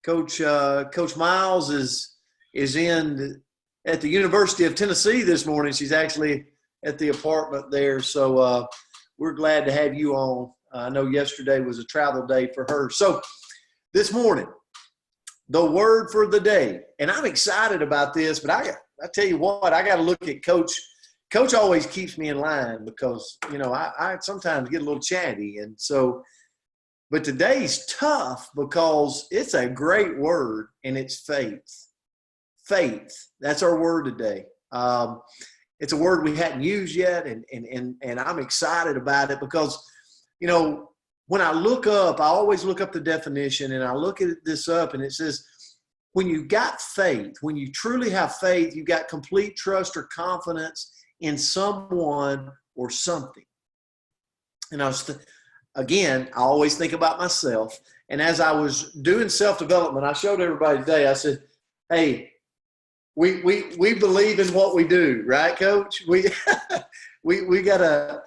Coach Miles is in at the University of Tennessee this morning. She's actually at the apartment there, so we're glad to have you on. I know yesterday was a travel day for her. So this morning, the word for the day, and I'm excited about this, but I tell you what, I got to look at Coach. Coach always keeps me in line because, I sometimes get a little chatty. And so, but today's tough because it's a great word, and it's faith. Faith. That's our word today. It's a word we hadn't used yet, and I'm excited about it because, when I look up, I always look up the definition, and I look at this up, and it says, when you got faith, when you truly have faith, you got complete trust or confidence in someone or something. And I always think about myself. And as I was doing self-development, I showed everybody today, I said, hey, we believe in what we do, right, Coach? We got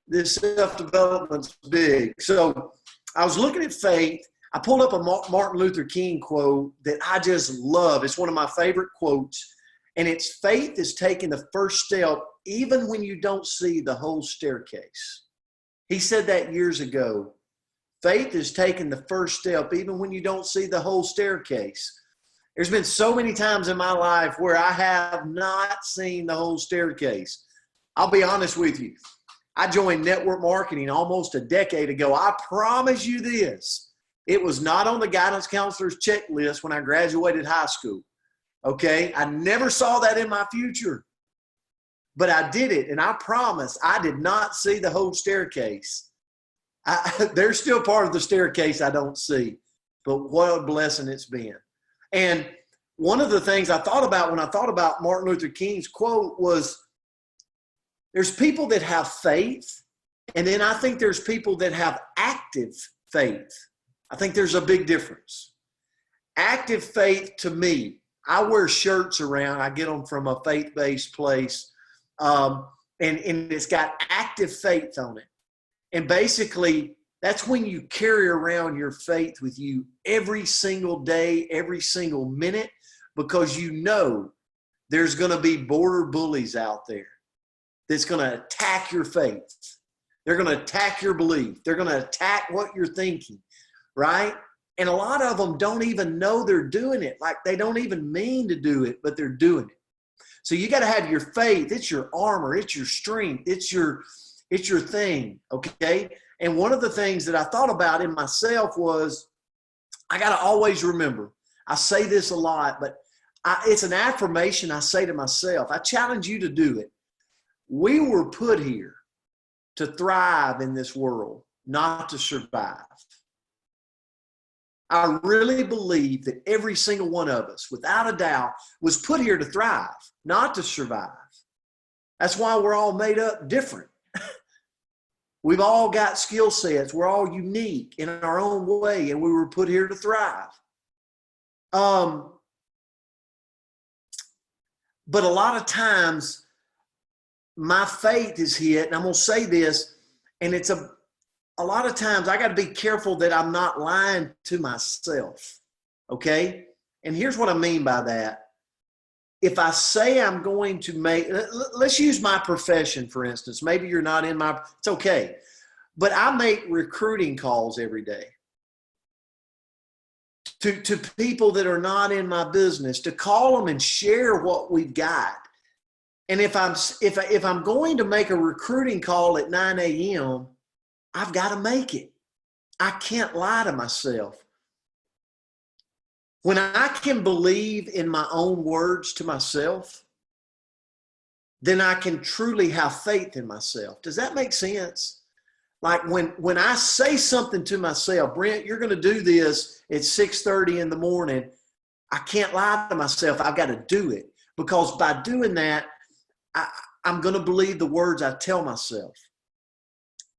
this self-development's big. So I was looking at faith. I pulled up a Martin Luther King quote that I just love. It's one of my favorite quotes. And it's faith is taking the first step even when you don't see the whole staircase. He said that years ago. Faith is taking the first step even when you don't see the whole staircase. There's been so many times in my life where I have not seen the whole staircase. I'll be honest with you. I joined network marketing almost a decade ago. I promise you this. It was not on the guidance counselor's checklist when I graduated high school. Okay? I never saw that in my future. But I did it, and I promise I did not see the whole staircase. There's still part of the staircase I don't see. But what a blessing it's been. And one of the things I thought about when I thought about Martin Luther King's quote was, there's people that have faith, and then I think there's people that have active faith. I think there's a big difference. Active faith to me, I wear shirts around. I get them from a faith-based place, and it's got active faith on it. And basically, that's when you carry around your faith with you every single day, every single minute, because you know there's going to be border bullies out there that's going to attack your faith. They're going to attack your belief. They're going to attack what you're thinking, right? And a lot of them don't even know they're doing it. Like they don't even mean to do it, but they're doing it. So you got to have your faith. It's your armor. It's your strength. It's your thing, okay? And one of the things that I thought about in myself was I got to always remember, I say this a lot, but it's an affirmation I say to myself. I challenge you to do it. We were put here to thrive in this world, not to survive. I really believe that every single one of us, without a doubt, was put here to thrive, not to survive. That's why we're all made up different. We've all got skill sets. We're all unique in our own way, and we were put here to thrive. But a lot of times, my faith is hit, and I'm going to say this, and it's a lot of times I got to be careful that I'm not lying to myself, okay? And here's what I mean by that. If I say I'm going to let's use my profession, for instance. Maybe you're not in it's okay. But I make recruiting calls every day to people that are not in my business, to call them and share what we've got. And if I'm going to make a recruiting call at 9 a.m., I've got to make it. I can't lie to myself. When I can believe in my own words to myself, then I can truly have faith in myself. Does that make sense? Like when I say something to myself, Brent, you're going to do this at 6:30 in the morning, I can't lie to myself. I've got to do it. Because by doing that, I'm going to believe the words I tell myself.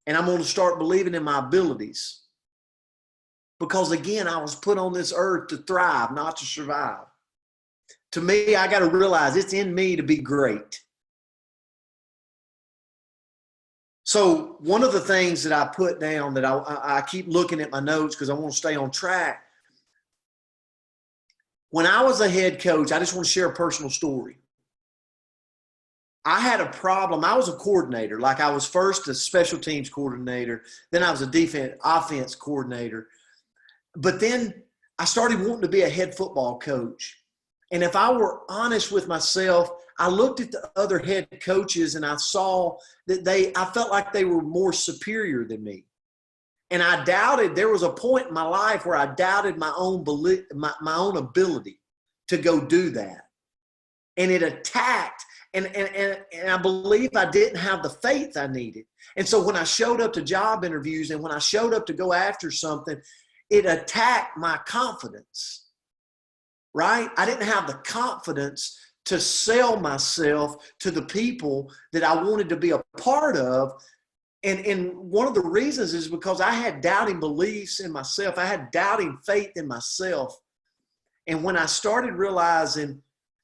And I'm going to start believing in my abilities. Because again, I was put on this earth to thrive, not to survive. To me, I got to realize it's in me to be great. So one of the things that I put down that I keep looking at my notes because I want to stay on track. When I was a head coach, I just want to share a personal story. I had a problem. I was a coordinator. Like I was first a special teams coordinator. Then I was a offense coordinator. But then I started wanting to be a head football coach. And if I were honest with myself, I looked at the other head coaches and I saw that I felt like they were more superior than me. And I doubted, there was a point in my life where I doubted my own belief, my own ability to go do that. And it attacked, and I believe I didn't have the faith I needed. And so when I showed up to job interviews and when I showed up to go after something, it attacked my confidence, right? I didn't have the confidence to sell myself to the people that I wanted to be a part of. And one of the reasons is because I had doubting beliefs in myself. I had doubting faith in myself. And when I started realizing,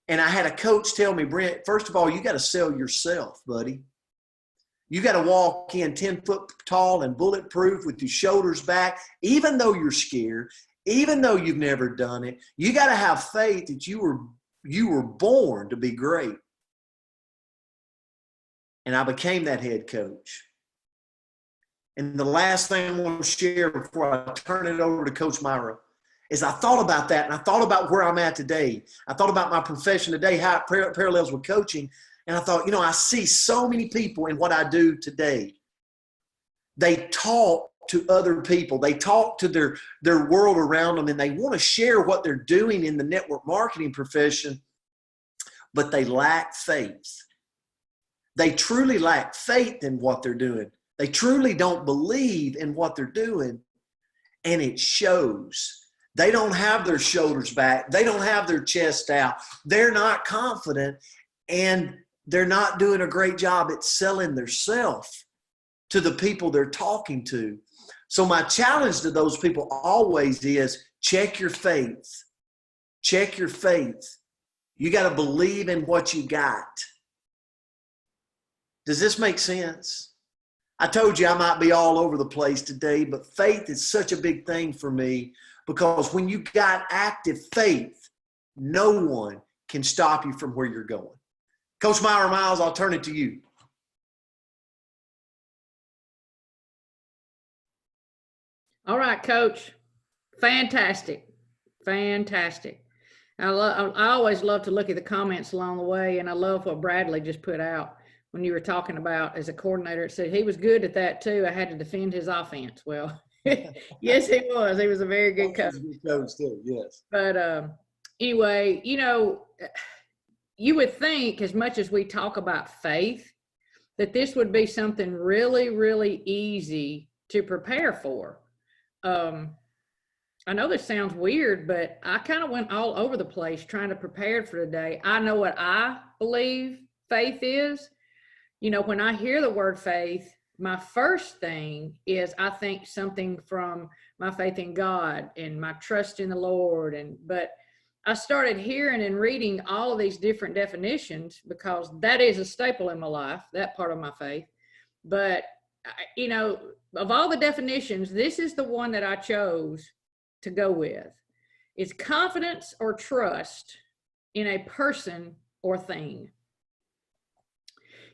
and I had a coach tell me, Brent, first of all, you got to sell yourself, buddy. You got to walk in 10 foot tall and bulletproof with your shoulders back, even though you're scared, even though you've never done it. You got to have faith that you were born to be great. And I became that head coach. And the last thing I want to share before I turn it over to Coach Myra is I thought about that, and I thought about where I'm at today. I thought about my profession today, how it parallels with coaching. And I thought, I see so many people in what I do today. They talk to other people. They talk to their world around them, and they want to share what they're doing in the network marketing profession, but they lack faith. They truly lack faith in what they're doing. They truly don't believe in what they're doing, and it shows. They don't have their shoulders back. They don't have their chest out. They're not confident, and they're not doing a great job at selling themselves to the people they're talking to. So my challenge to those people always is check your faith. Check your faith. You got to believe in what you got. Does this make sense? I told you I might be all over the place today, but faith is such a big thing for me because when you got active faith, no one can stop you from where you're going. Coach Myra Miles, I'll turn it to you. All right, Coach. Fantastic. Fantastic. I always love to look at the comments along the way, and I love what Bradley just put out when you were talking about as a coordinator. It said he was good at that too. I had to defend his offense. Well, yes, he was. He was a very good coach. He was a good coach too, yes. But anyway, you would think, as much as we talk about faith, that this would be something really, really easy to prepare for. I know this sounds weird, but I kind of went all over the place trying to prepare for today. I know what I believe faith is. When I hear the word faith, my first thing is I think something from my faith in God and my trust in the Lord. But I started hearing and reading all of these different definitions because that is a staple in my life, that part of my faith. But, of all the definitions, this is the one that I chose to go with. It's confidence or trust in a person or thing.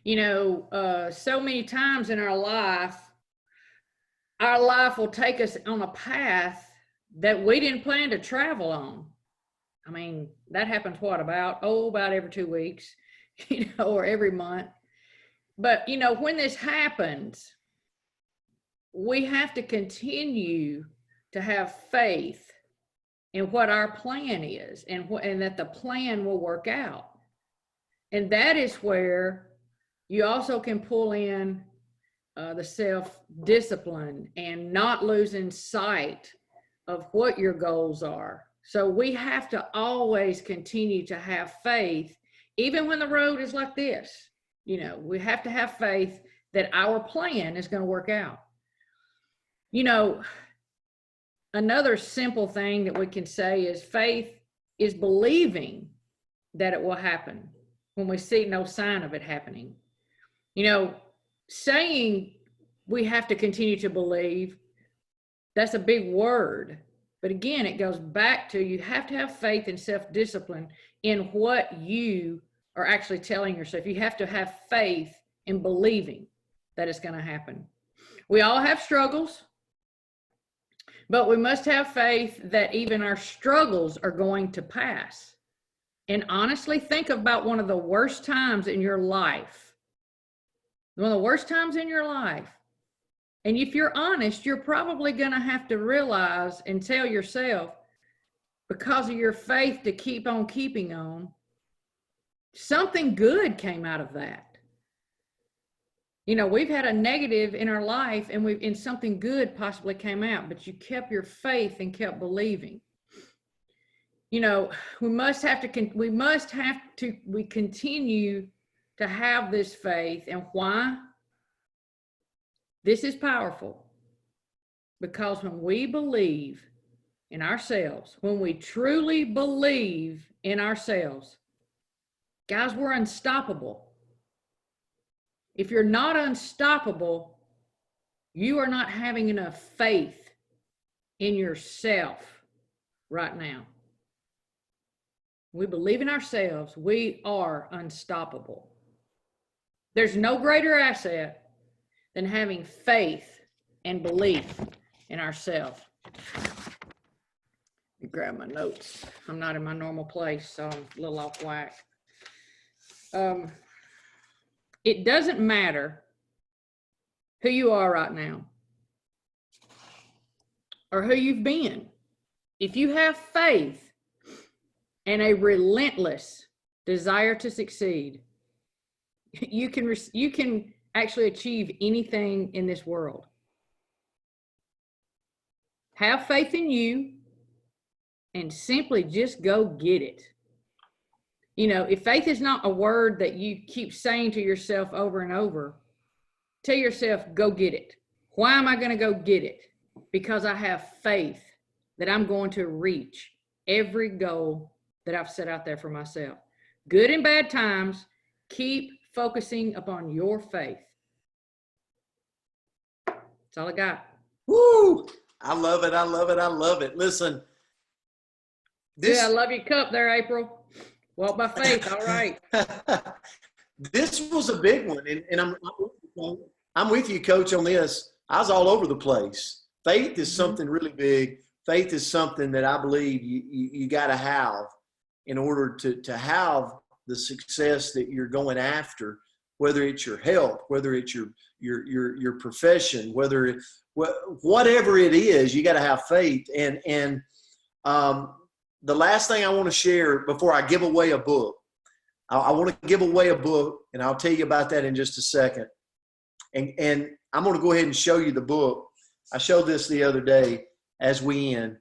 So many times in our life will take us on a path that we didn't plan to travel on. I mean, that happens about every 2 weeks, or every month. But, when this happens, we have to continue to have faith in what our plan is and that the plan will work out. And that is where you also can pull in the self-discipline and not losing sight of what your goals are. So we have to always continue to have faith, even when the road is like this. We have to have faith that our plan is going to work out. Another simple thing that we can say is faith is believing that it will happen when we see no sign of it happening. Saying we have to continue to believe, that's a big word, But again, it goes back to you have to have faith and self-discipline in what you are actually telling yourself. You have to have faith in believing that it's going to happen. We all have struggles, but we must have faith that even our struggles are going to pass. And honestly, think about one of the worst times in your life. One of the worst times in your life. And if you're honest, you're probably going to have to realize and tell yourself, because of your faith to keep on keeping on, something good came out of that. You know, we've had a negative in our life and something good possibly came out, but you kept your faith and kept believing. You know, we continue to have this faith. And why? This is powerful, because when we believe in ourselves, when we truly believe in ourselves, guys, we're unstoppable. If you're not unstoppable, you are not having enough faith in yourself right now. We believe in ourselves, we are unstoppable. There's no greater asset than having faith and belief in ourselves. Let me grab my notes. I'm not in my normal place, so I'm a little off whack. It doesn't matter who you are right now or who you've been. If you have faith and a relentless desire to succeed, you can actually achieve anything in this world. Have faith in you and simply just go get it. You know, if faith is not a word that you keep saying to yourself over and over, tell yourself, go get it. Why am I going to go get it? Because I have faith that I'm going to reach every goal that I've set out there for myself. Good and bad times, keep focusing upon your faith. That's all I got. Woo! I love it. I love it. I love it. Listen. I love your cup there, April. Walk by faith. All right. This was a big one. And I'm with you, Coach, on this. I was all over the place. Faith is something really big. Faith is something that I believe you got to have in order to have the success that you're going after, whether it's your health, whether it's your profession, whatever it is, you got to have faith. And the last thing I want to share before I give away a book, I want to give away a book, and I'll tell you about that in just a second. And I'm going to go ahead and show you the book. I showed this the other day as we end.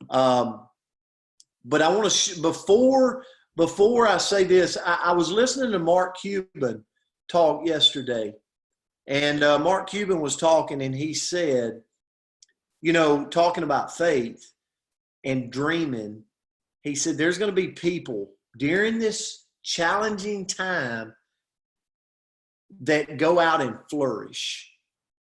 But I want to, before I say this, I was listening to Mark Cuban talk yesterday. And Mark Cuban was talking, and he said, you know, talking about faith and dreaming, he said, there's going to be people during this challenging time that go out and flourish.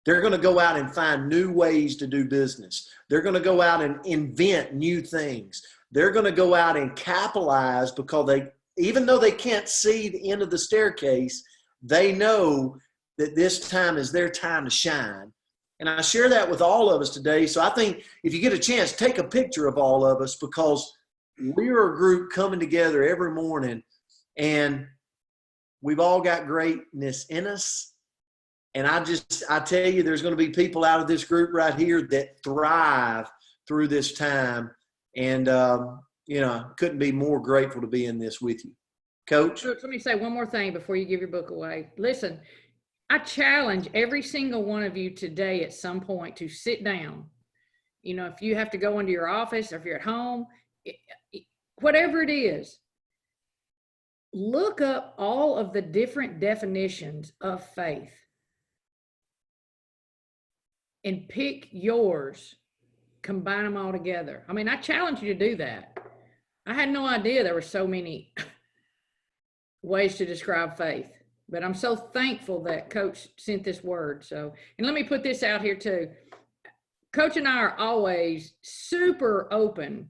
They're going to go out and find new ways to do business. They're going to go out and invent new things. They're going to go out and capitalize because even though they can't see the end of the staircase, they know that this time is their time to shine. And I share that with all of us today. So I think if you get a chance, take a picture of all of us, because we're a group coming together every morning, and we've all got greatness in us. And I tell you, there's going to be people out of this group right here that thrive through this time. And, couldn't be more grateful to be in this with you. Coach? Let me say one more thing before you give your book away. Listen, I challenge every single one of you today at some point to sit down. You know, if you have to go into your office or if you're at home, whatever it is, look up all of the different definitions of faith and pick yours, combine them all together. I mean, I challenge you to do that. I had no idea there were so many ways to describe faith, but I'm so thankful that Coach sent this word. So, and let me put this out here too. Coach and I are always super open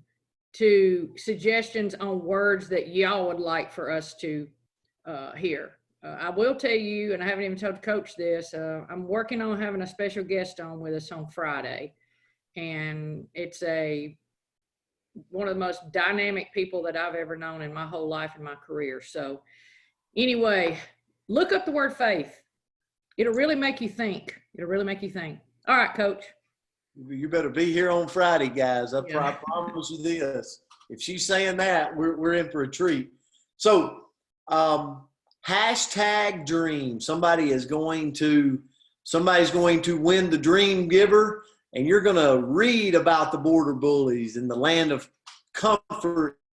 to suggestions on words that y'all would like for us to hear. I will tell you, and I haven't even told Coach this, I'm working on having a special guest on with us on Friday. And it's one of the most dynamic people that I've ever known in my whole life in my career. So anyway, look up the word faith. It'll really make you think. It'll really make you think. All right, Coach. You better be here on Friday, guys. I Yeah. promise you this. If she's saying that, we're in for a treat. So, hashtag dream. Somebody's going to win the Dream Giver, and you're going to read about the Border Bullies and the land of comfort